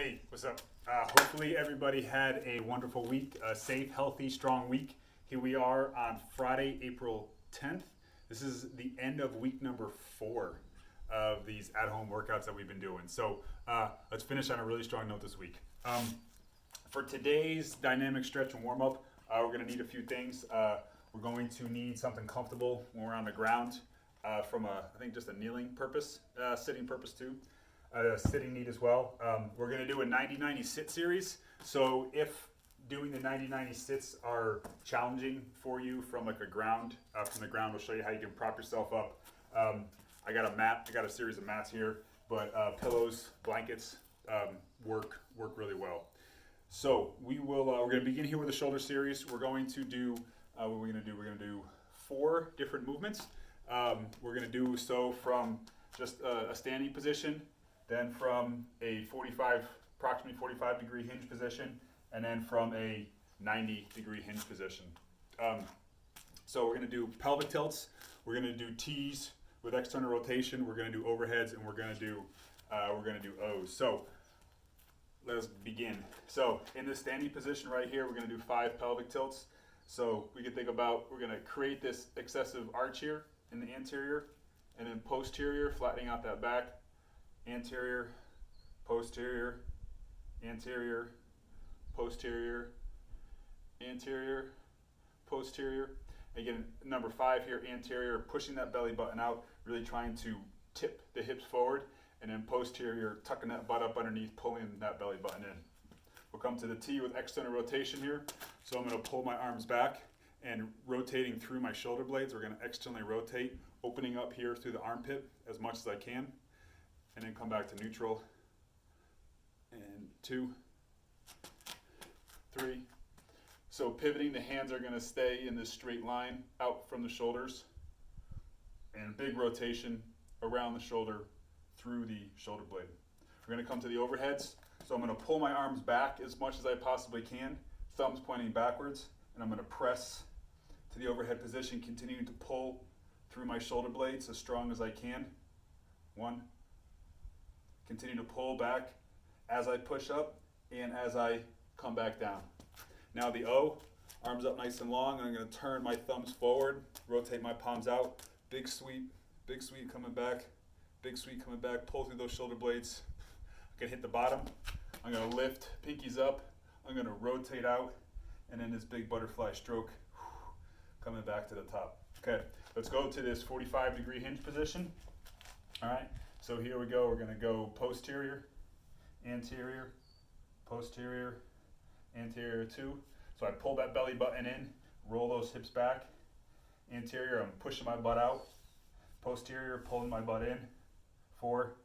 Hey, what's up? Hopefully everybody had a wonderful week, a safe, healthy, strong week. Here we are on Friday, April 10th. This is the end of week number 4 of these at-home workouts that we've been doing. So let's finish on a really strong note this week. For today's dynamic stretch and warm-up, we're going to need a few things. We're going to need something comfortable when we're on the ground from I think just a kneeling purpose, sitting purpose too. Sitting need as well. We're going to do a 90-90 sit series. So if doing the 90-90 sits are challenging for you from like a ground, from the ground, we'll show you how you can prop yourself up. I got a mat. I got a series of mats here, but pillows, blankets work really well. So we're going to begin here with the shoulder series. We're going to do what we're going to do. We're going to do 4 different movements. We're going to do so from just a standing position, then from a approximately 45 degree hinge position, and then from a 90 degree hinge position. So we're going to do pelvic tilts, we're going to do T's with external rotation, we're going to do overheads, and we're going to do O's. So let's begin. So in this standing position right here, we're going to do 5 pelvic tilts. So we can think about, we're going to create this excessive arch here in the anterior, and then posterior, flattening out that back. Anterior, posterior, anterior, posterior, anterior, posterior. Again, number 5 here, anterior, pushing that belly button out, really trying to tip the hips forward, and then posterior, tucking that butt up underneath, pulling that belly button in. We'll come to the T with external rotation here. So I'm going to pull my arms back and rotating through my shoulder blades. We're going to externally rotate, opening up here through the armpit as much as I can. And then come back to neutral, and 2, 3. So pivoting, the hands are going to stay in this straight line out from the shoulders, and big rotation around the shoulder through the shoulder blade. We're going to come to the overheads. So I'm going to pull my arms back as much as I possibly can, thumbs pointing backwards, and I'm going to press to the overhead position, continuing to pull through my shoulder blades as strong as I can. 1. Continue to pull back as I push up and as I come back down. Now the O, arms up nice and long, and I'm going to turn my thumbs forward, rotate my palms out, big sweep coming back, big sweep coming back, pull through those shoulder blades. I'm going to hit the bottom, I'm going to lift, pinkies up, I'm going to rotate out, and then this big butterfly stroke, coming back to the top. Okay, let's go to this 45 degree hinge position. All right. So here we go, we're going to go posterior, anterior, posterior, anterior 2. So I pull that belly button in, roll those hips back. Anterior, I'm pushing my butt out. Posterior, pulling my butt in. 4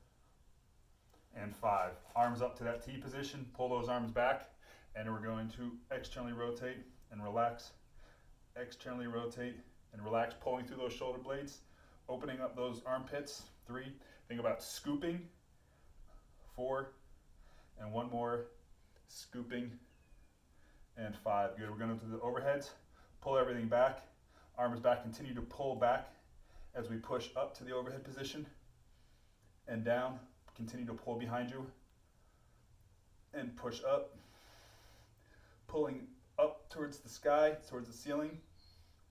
and 5. Arms up to that T position, pull those arms back, and we're going to externally rotate and relax. Externally rotate and relax, pulling through those shoulder blades, opening up those armpits. 3. Think about scooping. 4, and 1 more, scooping, and 5. Good, we're going to do the overheads. Pull everything back, arms back, continue to pull back as we push up to the overhead position, and down, continue to pull behind you, and push up, pulling up towards the sky, towards the ceiling,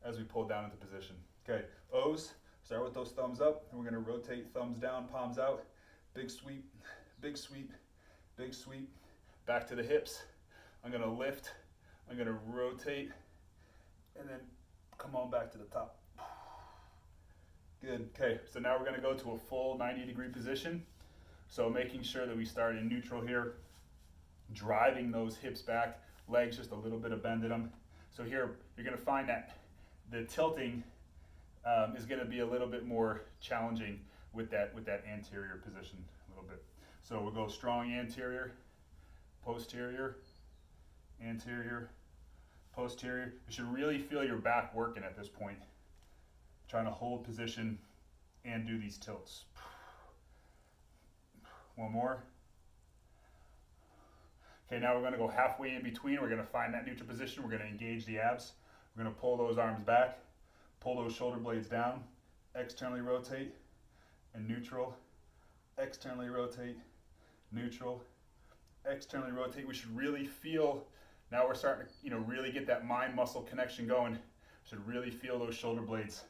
as we pull down into position. Okay, O's. Start with those thumbs up, and we're going to rotate thumbs down, palms out, big sweep, big sweep, big sweep, back to the hips. I'm going to lift, I'm going to rotate, and then come on back to the top. Good, okay, so now we're going to go to a full 90 degree position. So making sure that we start in neutral here, driving those hips back, legs just a little bit of bend in them. So here, you're going to find that the tilting is going to be a little bit more challenging with that anterior position a little bit. So we'll go strong anterior, posterior, anterior, posterior. You should really feel your back working at this point. Trying to hold position and do these tilts. 1 more. Okay, now we're going to go halfway in between. We're going to find that neutral position. We're going to engage the abs. We're going to pull those arms back. Pull those shoulder blades down, externally rotate, and neutral, externally rotate, neutral, externally rotate. We should really feel, now we're starting to, really get that mind muscle connection going. Should really feel those shoulder blades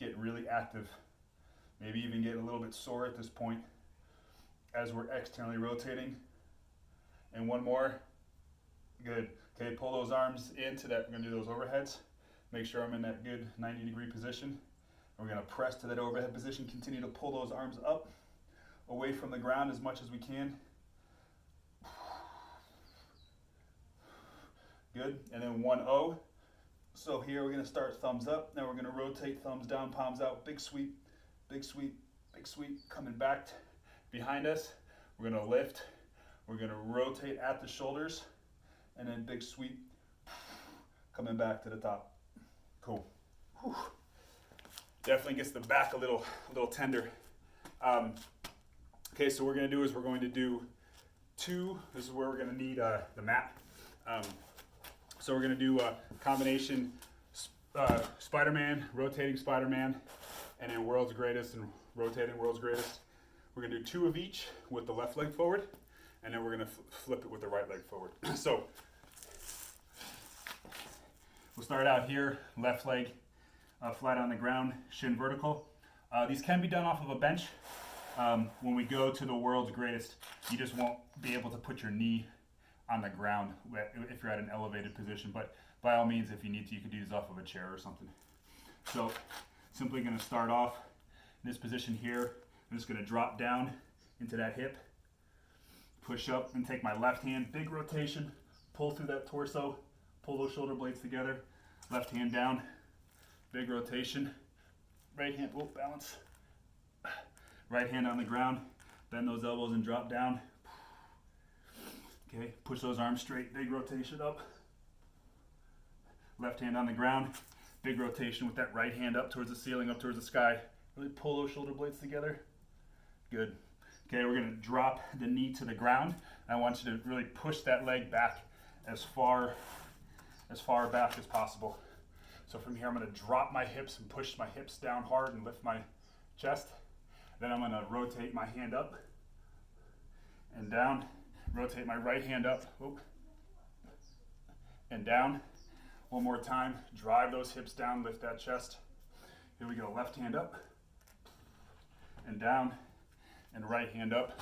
get really active. Maybe even get a little bit sore at this point as we're externally rotating. And one more. Good. Okay, pull those arms into that. We're gonna do those overheads. Make sure I'm in that good 90-degree position. We're gonna press to that overhead position. Continue to pull those arms up, away from the ground as much as we can. Good. And then 1-0. So here we're gonna start thumbs up. Now we're gonna rotate thumbs down, palms out. Big sweep, big sweep, big sweep. Coming back behind us. We're gonna lift. We're gonna rotate at the shoulders, and then big sweep. Coming back to the top. Cool. Whew. Definitely gets the back a little tender. Okay, so what we're gonna do is we're going to do 2. This is where we're gonna need the mat. So we're gonna do a combination Spider-Man, rotating Spider-Man, and then World's Greatest and rotating World's Greatest. We're gonna do 2 of each with the left leg forward, and then we're gonna flip it with the right leg forward. So we'll start out here, left leg flat on the ground, shin vertical. These can be done off of a bench. When we go to the World's Greatest, you just won't be able to put your knee on the ground if you're at an elevated position, but by all means, if you need to, you could do this off of a chair or something. So simply going to start off in this position here. I'm just going to drop down into that hip, push up, and take my left hand, big rotation, pull through that torso, pull those shoulder blades together, left hand down, big rotation, right hand, balance, right hand on the ground, bend those elbows and drop down. Okay, push those arms straight, big rotation up. Left hand on the ground, big rotation with that right hand up towards the ceiling, up towards the sky. Really pull those shoulder blades together. Good. Okay, we're gonna drop the knee to the ground. I want you to really push that leg back as far back as possible. So from here, I'm gonna drop my hips and push my hips down hard and lift my chest. Then I'm gonna rotate my hand up and down. Rotate my right hand up, and down. One more time, drive those hips down, lift that chest. Here we go, left hand up, and down, and right hand up,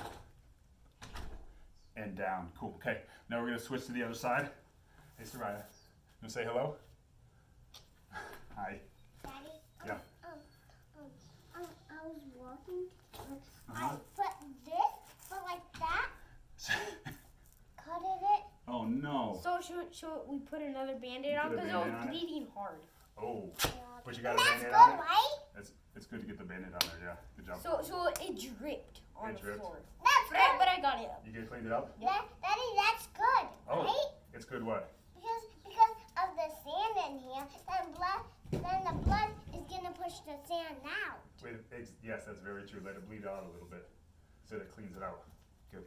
and down. Cool, okay. Now we're gonna switch to the other side. Hey, Soraya, you wanna say hello? Hi. Daddy? Yeah. I was walking, I put this, but like that. Cut it. Oh no. So should we put another Band-Aid on because it was bleeding hard. Oh, Yeah. but you got a That's Band-Aid good, on it? right? It's good to get the Band-Aid on there, yeah. Good job. So it dripped on the floor. That's good. But I got it up. You cleaned it up? Daddy, that's good, Oh, right? it's good what? Because of the sand in here, then the blood is gonna push the sand out. Wait, yes, that's very true. Let it bleed out a little bit so that it cleans it out. Good.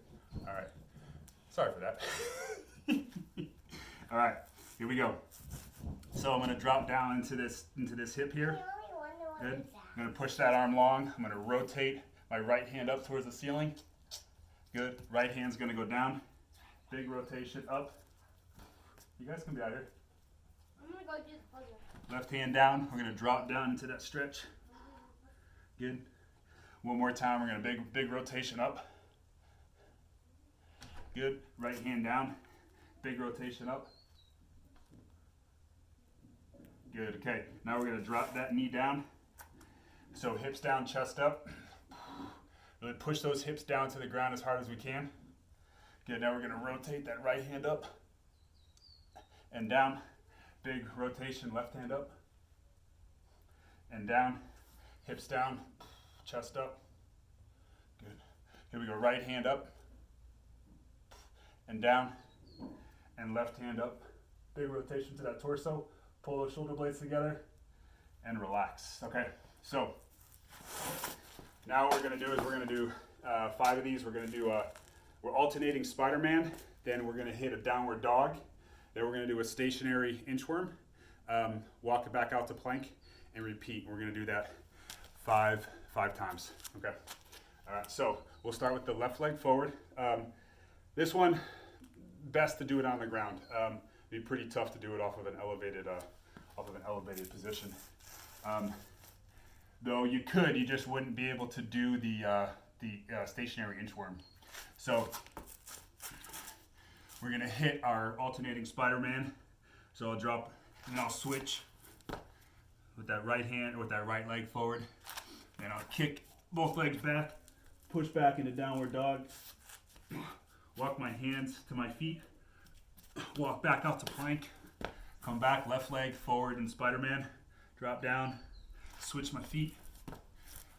All right. Sorry for that. All right, here we go. So I'm gonna drop down into this hip here. I only wonder what Good. is that. I'm gonna push that arm long. I'm gonna rotate my right hand up towards the ceiling. Good. Right hand's gonna go down. Big rotation up. You guys can be out here. I'm gonna go do the puzzle. Left hand down. We're gonna drop down into that stretch. Good. One more time. We're gonna big rotation up. Good. Right hand down. Big rotation up. Good. Okay. Now we're gonna drop that knee down. So hips down, chest up. Really push those hips down to the ground as hard as we can. Good. Now we're gonna rotate that right hand up and down. Big rotation, left hand up and down. Hips down, chest up. Good. Here we go. Right hand up and down, and left hand up. Big rotation to that torso. Pull those shoulder blades together and relax. Okay, so now what we're gonna do is we're gonna do 5 of these. We're gonna do we're alternating Spider-Man, then we're gonna hit a downward dog, then we're gonna do a stationary inchworm, walk it back out to plank, and repeat. We're gonna do that five times. Okay. All right. So we'll start with the left leg forward. This one, best to do it on the ground. Be pretty tough to do it off of an elevated position. Though you could, you just wouldn't be able to do the stationary inchworm. So we're gonna hit our alternating Spider-Man. So I'll drop and I'll switch with that right hand or with that right leg forward. And I'll kick both legs back, push back into downward dog, walk my hands to my feet, walk back out to plank, come back, left leg forward in Spider-Man, drop down, switch my feet,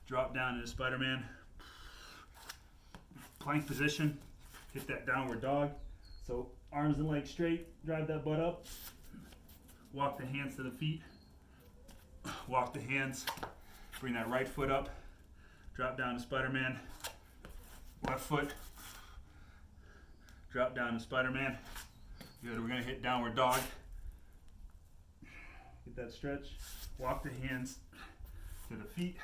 drop down into Spider-Man, plank position, hit that downward dog. So arms and legs straight, drive that butt up, walk the hands to the feet, walk the hands, bring that right foot up, drop down to Spider-Man, left foot, drop down to Spider-Man. Good, we're gonna hit downward dog. Get that stretch, walk the hands to the feet.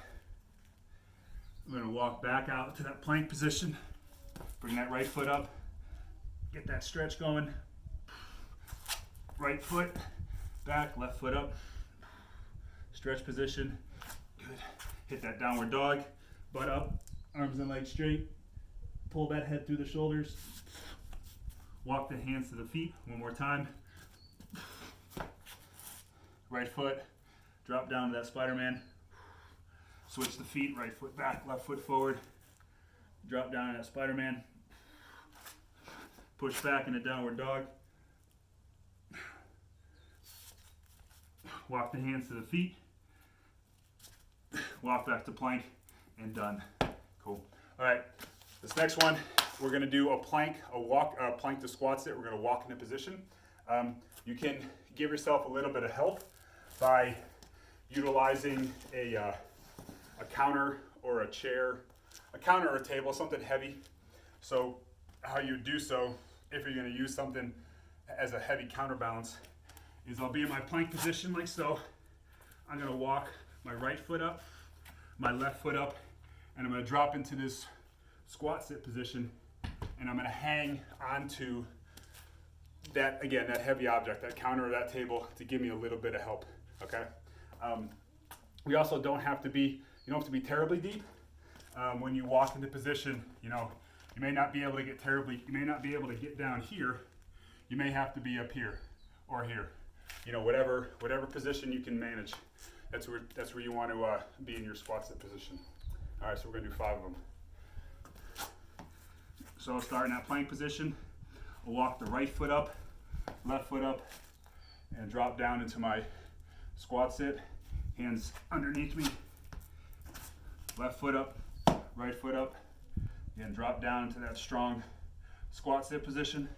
We're gonna walk back out to that plank position, bring that right foot up, get that stretch going. Right foot, back, left foot up, stretch position. Good. Hit that downward dog, butt up, arms and legs straight. Pull that head through the shoulders. Walk the hands to the feet one more time. Right foot, drop down to that Spider-Man. Switch the feet, right foot back, left foot forward. Drop down to that Spider-Man. Push back into downward dog. Walk the hands to the feet. Walk back to plank and done. Cool. All right, this next one, we're gonna do a plank to squat sit. We're gonna walk into position. You can give yourself a little bit of help by utilizing a counter or a chair, a counter or a table, something heavy. So how you do so, if you're gonna use something as a heavy counterbalance, is I'll be in my plank position like so. I'm gonna walk my right foot up, my left foot up, and I'm gonna drop into this squat sit position, and I'm gonna hang onto that, again, that heavy object, that counter or that table, to give me a little bit of help, okay? We also don't have to be, you don't have to be terribly deep. When you walk into position, you know, you may not be able to get you may not be able to get down here. You may have to be up here or here. You know, whatever position you can manage. That's where you want to be in your squat sit position. All right, so we're gonna do 5 of them. So I'll start in that plank position. I'll walk the right foot up, left foot up, and drop down into my squat sit. Hands underneath me. Left foot up, right foot up. Again, drop down into that strong squat sit position.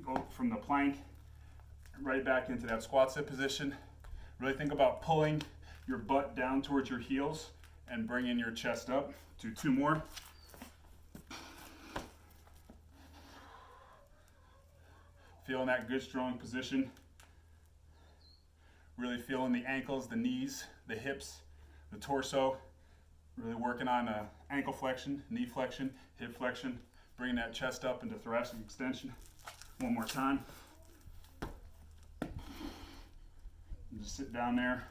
Go from the plank right back into that squat sit position. Really think about pulling your butt down towards your heels and bringing your chest up. Do 2 more. Feeling that good, strong position. Really feeling the ankles, the knees, the hips, the torso. Really working on ankle flexion, knee flexion, hip flexion. Bringing that chest up into thoracic extension. One more time. And just sit down there.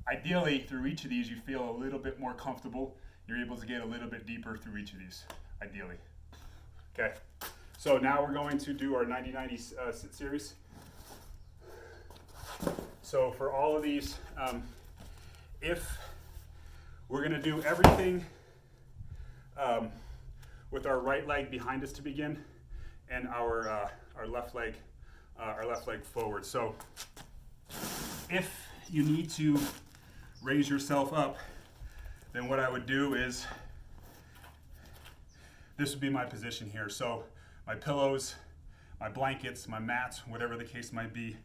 Ideally, through each of these, you feel a little bit more comfortable. You're able to get a little bit deeper through each of these, ideally. Okay, so now we're going to do our 90-90 sit series. So for all of these, if we're gonna do everything with our right leg behind us to begin, and our left leg forward. So if you need to raise yourself up, then what I would do is, this would be my position here. So my pillows, my blankets, my mats, whatever the case might be,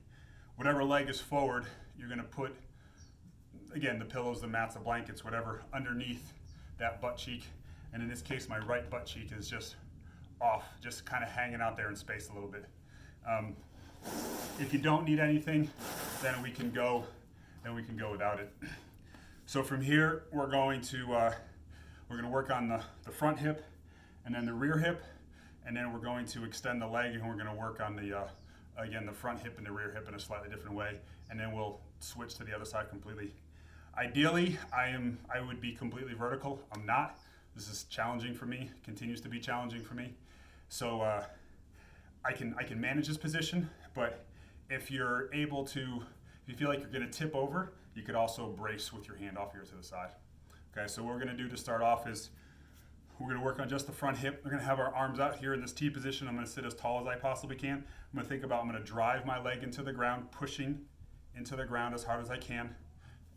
whatever leg is forward, you're gonna put, again, the pillows, the mats, the blankets, whatever, underneath that butt cheek. And in this case, my right butt cheek is just off, just kind of hanging out there in space a little bit. If you don't need anything, then we can go without it. So from here, we're going to We're gonna work on the front hip and then the rear hip, and then we're going to extend the leg, and we're gonna work on the, again, the front hip and the rear hip in a slightly different way, and then we'll switch to the other side completely. Ideally, I would be completely vertical. I'm not. This is challenging for me, continues to be challenging for me. So I can manage this position, but if you're able to, if you feel like you're gonna tip over, you could also brace with your hand off here to the side. Okay, so what we're gonna do to start off is we're gonna work on just the front hip. We're gonna have our arms out here in this T position. I'm gonna sit as tall as I possibly can. I'm gonna drive my leg into the ground, pushing into the ground as hard as I can,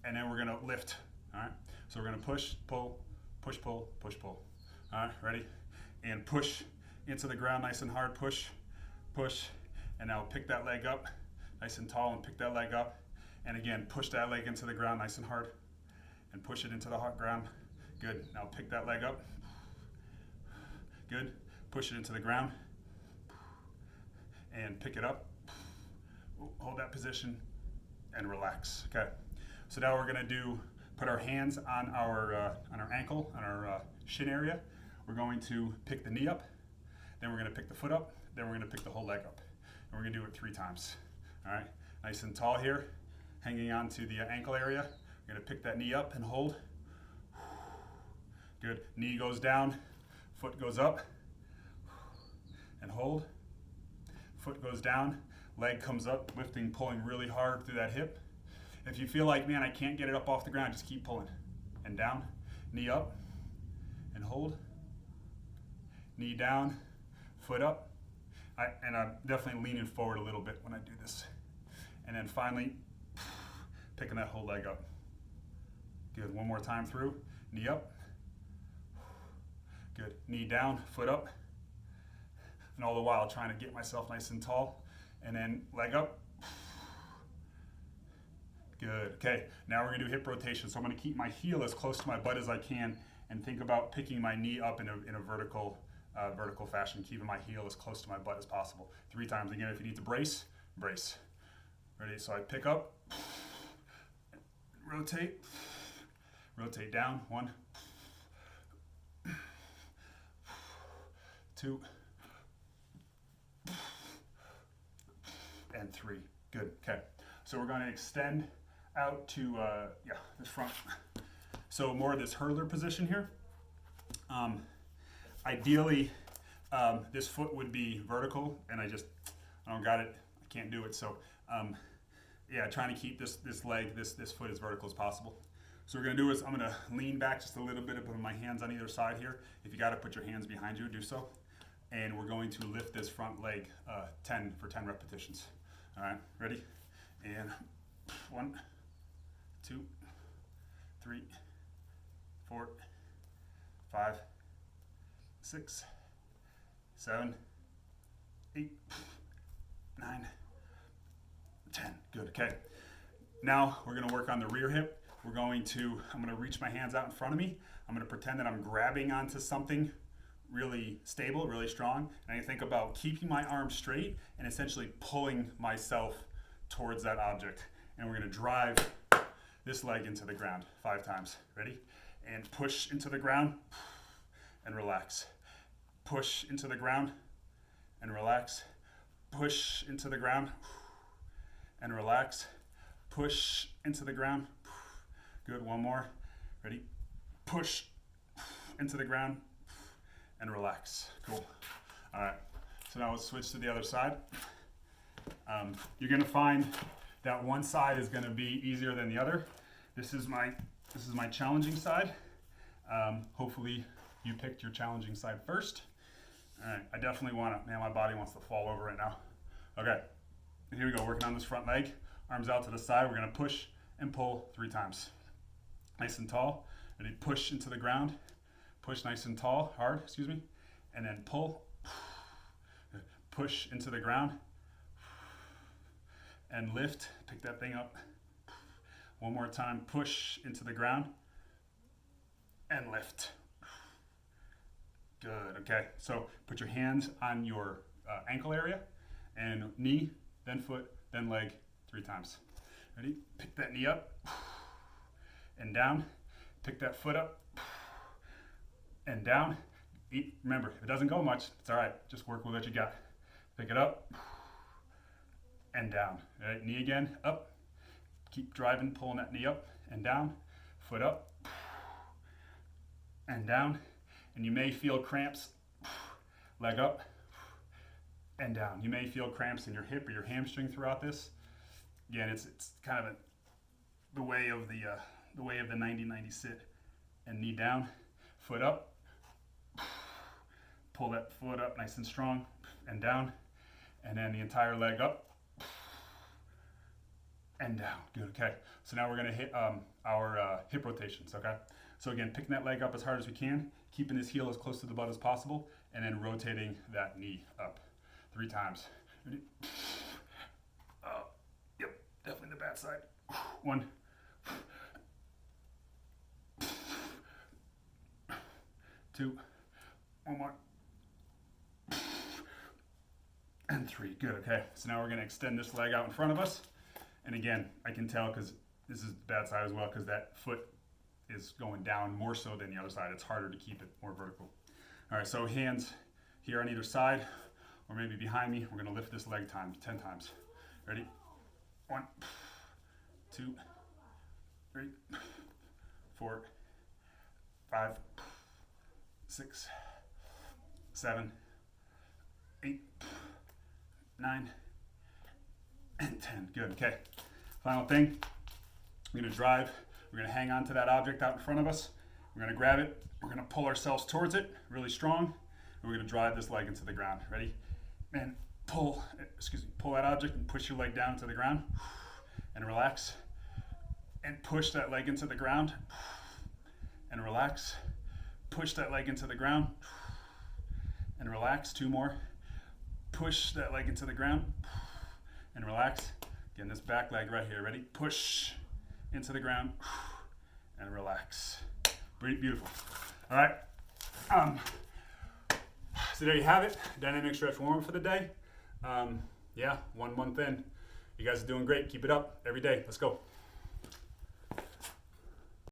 and then we're gonna lift, all right? So we're gonna push, pull, push, pull, push, pull. All right, ready? And push into the ground nice and hard, push, push, and now pick that leg up nice and tall and pick that leg up. And again, push that leg into the ground nice and hard and push it into the hot ground. Good, now pick that leg up. Good, push it into the ground and pick it up. Hold that position and relax, okay? So now we're gonna put our hands on our ankle, on our shin area. We're going to pick the knee up, then we're gonna pick the foot up, then we're gonna pick the whole leg up. And we're gonna do it 3 times, all right? Nice and tall here, hanging on to the ankle area. We're gonna pick that knee up and hold. Good, knee goes down, foot goes up, and hold. Foot goes down, leg comes up, lifting, pulling really hard through that hip. If you feel like, man, I can't get it up off the ground, just keep pulling. And down, knee up, and hold. Knee down, foot up. I'm definitely leaning forward a little bit when I do this. And then finally, picking that whole leg up. Good, one more time through, knee up. Good, knee down, foot up. And all the while trying to get myself nice and tall. And then leg up. Good, okay, now we're gonna do hip rotation. So I'm gonna keep my heel as close to my butt as I can and think about picking my knee up in a vertical fashion, keeping my heel as close to my butt as possible. 3 times. Again, if you need to brace, brace. Ready, so I pick up, rotate, rotate down, 1, 2, and 3. Good, okay. So we're gonna extend out to, this front. So more of this hurler position here. Ideally, this foot would be vertical, and I don't got it, I can't do it. So trying to keep this foot as vertical as possible. So what we're gonna do is I'm gonna lean back just a little bit and put my hands on either side here. If you gotta put your hands behind you, do so. And we're going to lift this front leg 10 repetitions. All right, ready? And 1, 2, 3, 4, 5, 6, 7, 8, 9, 10. Good, okay. Now we're gonna work on the rear hip. I'm gonna reach my hands out in front of me. I'm gonna pretend that I'm grabbing onto something really stable, really strong. And I think about keeping my arms straight and essentially pulling myself towards that object. And we're gonna drive this leg into the ground 5 times. Ready? And push into the ground and relax. Push into the ground and relax. Push into the ground and relax. Push into the ground. Good, one more. Ready? Push into the ground and relax. Cool. All right, so now let's switch to the other side. You're gonna find that one side is gonna be easier than the other. This is my challenging side. Hopefully you picked your challenging side first. All right, I definitely my body wants to fall over right now. Okay, here we go, working on this front leg. Arms out to the side, we're gonna push and pull 3 times. Nice and tall, ready, push into the ground. Push nice and tall, hard, and then pull. Push into the ground and lift, pick that thing up. One more time, push into the ground and lift. Good, okay. So put your hands on your ankle area and knee, then foot, then leg 3 times. Ready? Pick that knee up and down. Pick that foot up and down. Remember, if it doesn't go much, it's all right. Just work with what you got. Pick it up and down. All right, knee again, up. Keep driving, pulling that knee up and down. Foot up and down. And you may feel cramps. Leg up and down. You may feel cramps in your hip or your hamstring throughout this. Again, it's kind of the way of the 90-90 sit. And knee down, foot up. Pull that foot up nice and strong and down. And then the entire leg up and down. Good, okay. So now we're gonna hit our hip rotations, okay? So again, picking that leg up as hard as we can, keeping this heel as close to the butt as possible, and then rotating that knee up 3 times. Ready? Yep, definitely the bad side. 1, 2, 1 more, and 3. Good, okay. So now we're gonna extend this leg out in front of us. And again, I can tell because this is the bad side as well, because that foot is going down more so than the other side. It's harder to keep it more vertical. All right, so hands here on either side, or maybe behind me. We're gonna lift this leg 10 times. Ready? 1, 2, 3, 4, 5, 6, 7, 8, 9, and 10. Good, okay. Final thing, we're gonna drive. We're gonna hang on to that object out in front of us. We're gonna grab it. We're gonna pull ourselves towards it really strong. And we're gonna drive this leg into the ground. Ready? And pull that object and push your leg down to the ground. And relax. And push that leg into the ground. And relax. Push that leg into the ground. And relax. 2 more. Push that leg into the ground. And relax. Again, this back leg right here. Ready? Push into the ground and relax. Beautiful. All right. So there you have it. Dynamic stretch warm for the day. Yeah, 1 month in. You guys are doing great. Keep it up every day. Let's go.